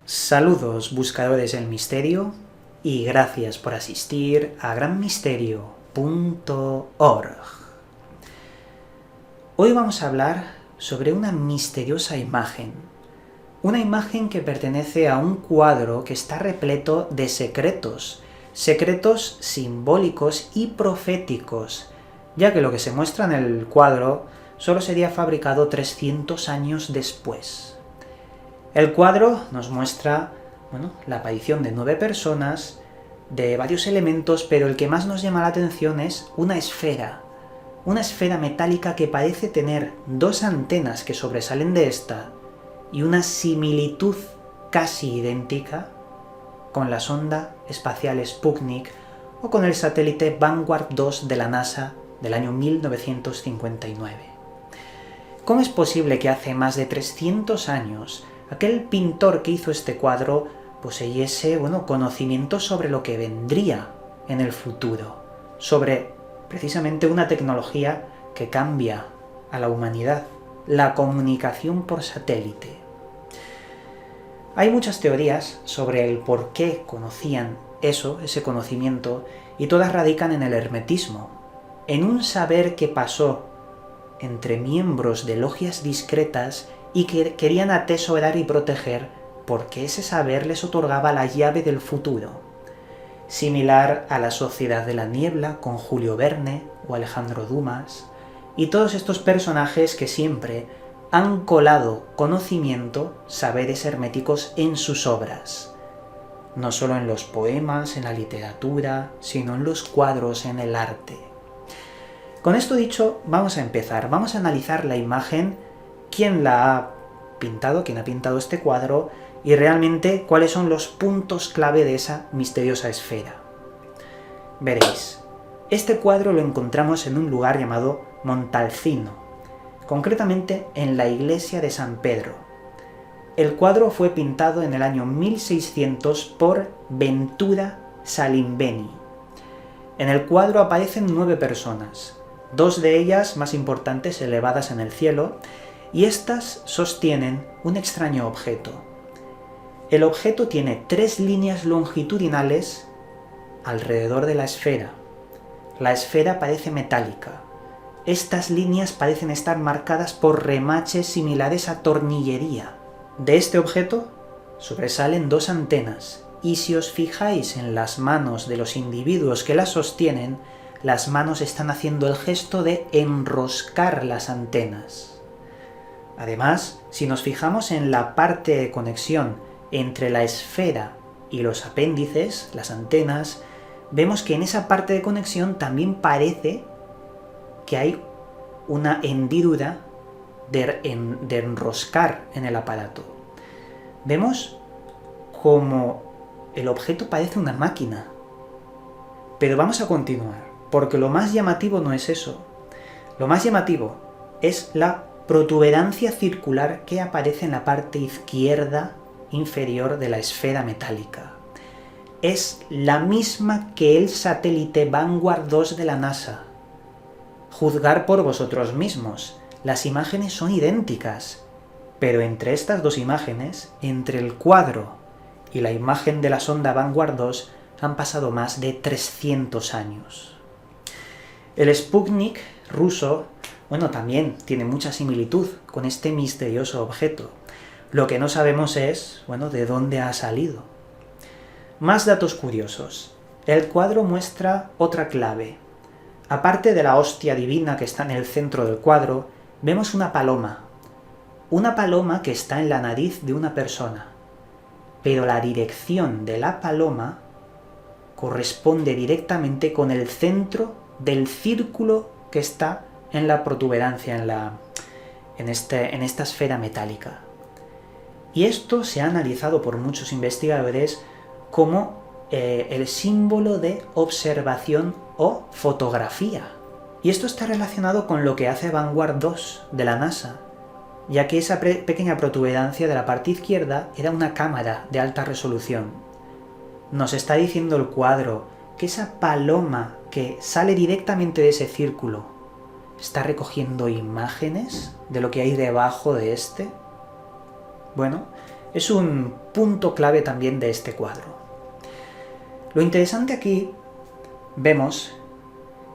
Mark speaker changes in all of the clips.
Speaker 1: Saludos buscadores del misterio y gracias por asistir a granmisterio.org. Hoy vamos a hablar sobre una misteriosa imagen. Una imagen que pertenece a un cuadro que está repleto de secretos simbólicos y proféticos, ya que lo que se muestra en el cuadro solo sería fabricado 300 años después. El cuadro nos muestra, la aparición de 9 personas, de varios elementos, pero el que más nos llama la atención es una esfera metálica que parece tener 2 antenas que sobresalen de esta y una similitud casi idéntica con la sonda espacial Sputnik o con el satélite Vanguard 2 de la NASA del año 1959. ¿Cómo es posible que hace más de 300 años aquel pintor que hizo este cuadro poseyese, conocimiento sobre lo que vendría en el futuro, sobre precisamente una tecnología que cambia a la humanidad, la comunicación por satélite? Hay muchas teorías sobre el por qué conocían ese conocimiento, y todas radican en el hermetismo, en un saber que pasó entre miembros de logias discretas y que querían atesorar y proteger porque ese saber les otorgaba la llave del futuro. Similar a la Sociedad de la Niebla con Julio Verne o Alejandro Dumas, y todos estos personajes que siempre han colado conocimiento, saberes herméticos en sus obras. No solo en los poemas, en la literatura, sino en los cuadros, en el arte. Con esto dicho, vamos a empezar. Vamos a analizar la imagen, quién la ha pintado, quién ha pintado este cuadro, y realmente cuáles son los puntos clave de esa misteriosa esfera. Veréis, este cuadro lo encontramos en un lugar llamado Montalcino, concretamente en la iglesia de San Pedro. El cuadro fue pintado en el año 1600 por Ventura Salimbeni. En el cuadro aparecen 9 personas, 2 de ellas más importantes elevadas en el cielo, y estas sostienen un extraño objeto. El objeto tiene 3 líneas longitudinales alrededor de la esfera. La esfera parece metálica. Estas líneas parecen estar marcadas por remaches similares a tornillería. De este objeto sobresalen 2 antenas, y si os fijáis en las manos de los individuos que las sostienen, las manos están haciendo el gesto de enroscar las antenas. Además, si nos fijamos en la parte de conexión entre la esfera y los apéndices, las antenas, vemos que en esa parte de conexión también parece que hay una hendidura de enroscar en el aparato. Vemos como el objeto parece una máquina. Pero vamos a continuar, porque lo más llamativo no es eso. Lo más llamativo es la protuberancia circular que aparece en la parte izquierda inferior de la esfera metálica. Es la misma que el satélite Vanguard 2 de la NASA. Juzgar por vosotros mismos, las imágenes son idénticas, pero entre estas 2 imágenes, entre el cuadro y la imagen de la sonda Vanguard 2, han pasado más de 300 años. El Sputnik ruso, también tiene mucha similitud con este misterioso objeto. Lo que no sabemos es, de dónde ha salido. Más datos curiosos. El cuadro muestra otra clave. Aparte de la hostia divina que está en el centro del cuadro, vemos una paloma. Una paloma que está en la nariz de una persona. Pero la dirección de la paloma corresponde directamente con el centro del círculo que está en la protuberancia, en esta esfera metálica. Y esto se ha analizado por muchos investigadores como el símbolo de observación o fotografía. Y esto está relacionado con lo que hace Vanguard 2 de la NASA, ya que esa pequeña protuberancia de la parte izquierda era una cámara de alta resolución. Nos está diciendo el cuadro que esa paloma que sale directamente de ese círculo está recogiendo imágenes de lo que hay debajo de este. Bueno, es un punto clave también de este cuadro. Lo interesante aquí, vemos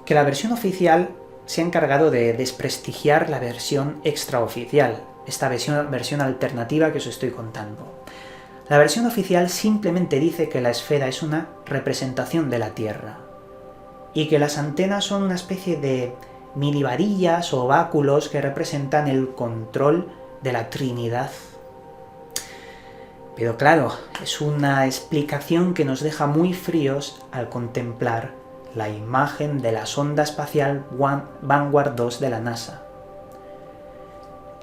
Speaker 1: que la versión oficial se ha encargado de desprestigiar la versión extraoficial, esta versión alternativa que os estoy contando. La versión oficial simplemente dice que la esfera es una representación de la Tierra y que las antenas son una especie de mini varillas o báculos que representan el control de la Trinidad. Pero claro, es una explicación que nos deja muy fríos al contemplar la imagen de la sonda espacial Vanguard 2 de la NASA.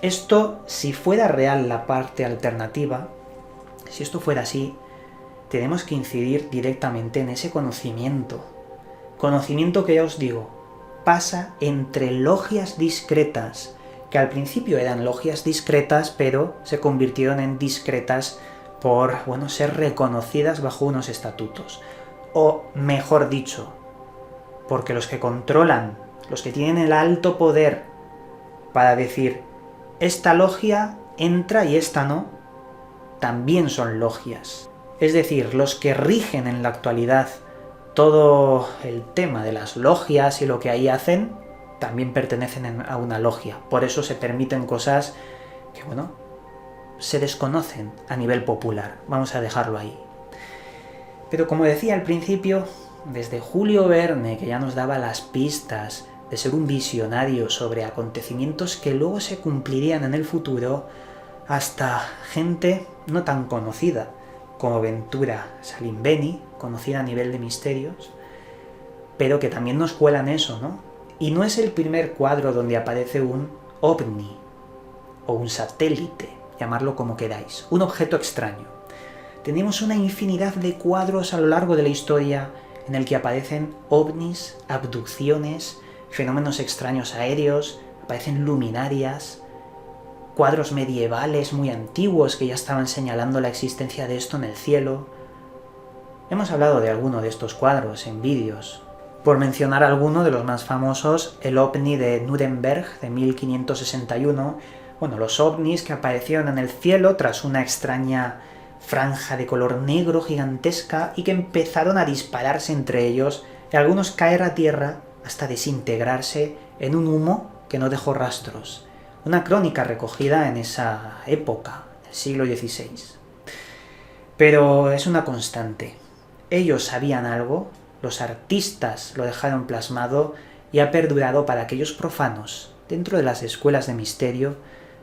Speaker 1: Esto, si fuera real la parte alternativa, si esto fuera así, tenemos que incidir directamente en ese conocimiento. Conocimiento que ya os digo, pasa entre logias discretas, que al principio eran logias discretas, pero se convirtieron en discretas por, ser reconocidas bajo unos estatutos. O, mejor dicho, porque los que controlan, los que tienen el alto poder para decir esta logia entra y esta no, también son logias. Es decir, los que rigen en la actualidad todo el tema de las logias y lo que ahí hacen, también pertenecen a una logia. Por eso se permiten cosas que, se desconocen a nivel popular. Vamos a dejarlo ahí. Pero como decía al principio, desde Julio Verne, que ya nos daba las pistas de ser un visionario sobre acontecimientos que luego se cumplirían en el futuro, hasta gente no tan conocida como Ventura Salimbeni, conocida a nivel de misterios, pero que también nos cuelan eso, ¿no? Y no es el primer cuadro donde aparece un ovni, o un satélite, llamarlo como queráis, un objeto extraño. Tenemos una infinidad de cuadros a lo largo de la historia en el que aparecen ovnis, abducciones, fenómenos extraños aéreos, aparecen luminarias, cuadros medievales muy antiguos que ya estaban señalando la existencia de esto en el cielo. Hemos hablado de alguno de estos cuadros en vídeos. Por mencionar alguno de los más famosos, el ovni de Nuremberg de 1561, los ovnis que aparecieron en el cielo tras una extraña franja de color negro gigantesca y que empezaron a dispararse entre ellos y algunos caer a tierra hasta desintegrarse en un humo que no dejó rastros. Una crónica recogida en esa época, del siglo XVI. Pero es una constante. Ellos sabían algo, los artistas lo dejaron plasmado y ha perdurado para aquellos profanos, dentro de las escuelas de misterio,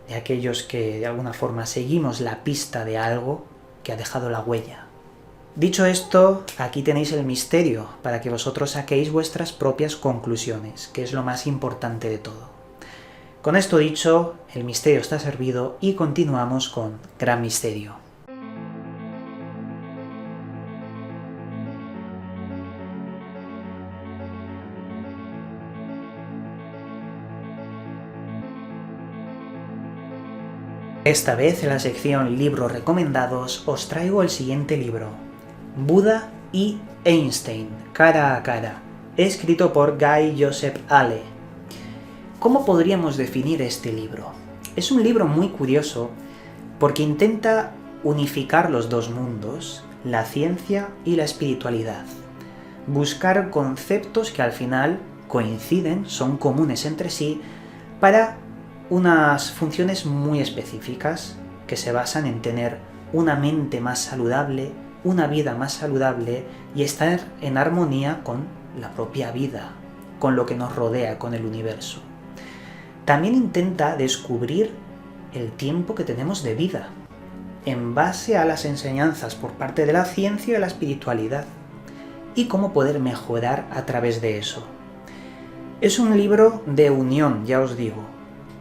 Speaker 1: de aquellos que de alguna forma seguimos la pista de algo que ha dejado la huella. Dicho esto, aquí tenéis el misterio para que vosotros saquéis vuestras propias conclusiones, que es lo más importante de todo. Con esto dicho, el misterio está servido y continuamos con Gran Misterio. Esta vez en la sección Libros Recomendados os traigo el siguiente libro, Buda y Einstein, cara a cara, escrito por Guy Joseph Halley. ¿Cómo podríamos definir este libro? Es un libro muy curioso porque intenta unificar los dos mundos, la ciencia y la espiritualidad. Buscar conceptos que al final coinciden, son comunes entre sí, para unas funciones muy específicas que se basan en tener una mente más saludable, una vida más saludable y estar en armonía con la propia vida, con lo que nos rodea, con el universo. También intenta descubrir el tiempo que tenemos de vida, en base a las enseñanzas por parte de la ciencia y la espiritualidad, y cómo poder mejorar a través de eso. Es un libro de unión, ya os digo.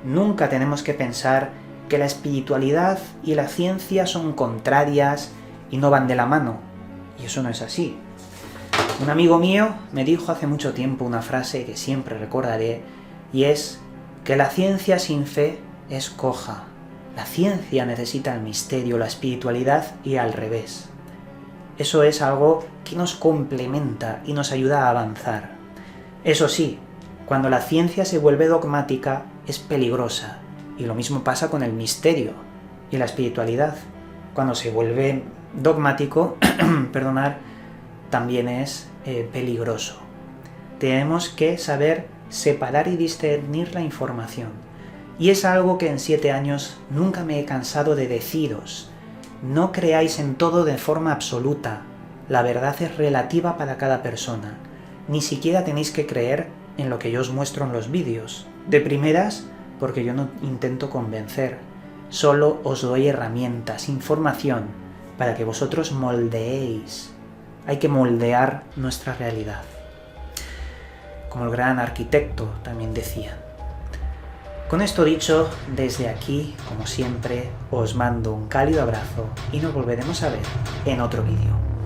Speaker 1: Nunca tenemos que pensar que la espiritualidad y la ciencia son contrarias y no van de la mano, y eso no es así. Un amigo mío me dijo hace mucho tiempo una frase que siempre recordaré, y es que la ciencia sin fe es coja. La ciencia necesita el misterio, la espiritualidad y al revés. Eso es algo que nos complementa y nos ayuda a avanzar. Eso sí, cuando la ciencia se vuelve dogmática es peligrosa, y lo mismo pasa con el misterio y la espiritualidad. cuando se vuelve dogmático, perdonar, también es peligroso. Tenemos que saber separar y discernir la información. Y es algo que en 7 años nunca me he cansado de deciros. No creáis en todo de forma absoluta. La verdad es relativa para cada persona. Ni siquiera tenéis que creer en lo que yo os muestro en los vídeos. De primeras, porque yo no intento convencer. Solo os doy herramientas, información, para que vosotros moldeéis. Hay que moldear nuestra realidad. Como el gran arquitecto también decía. Con esto dicho, desde aquí, como siempre, os mando un cálido abrazo y nos volveremos a ver en otro vídeo.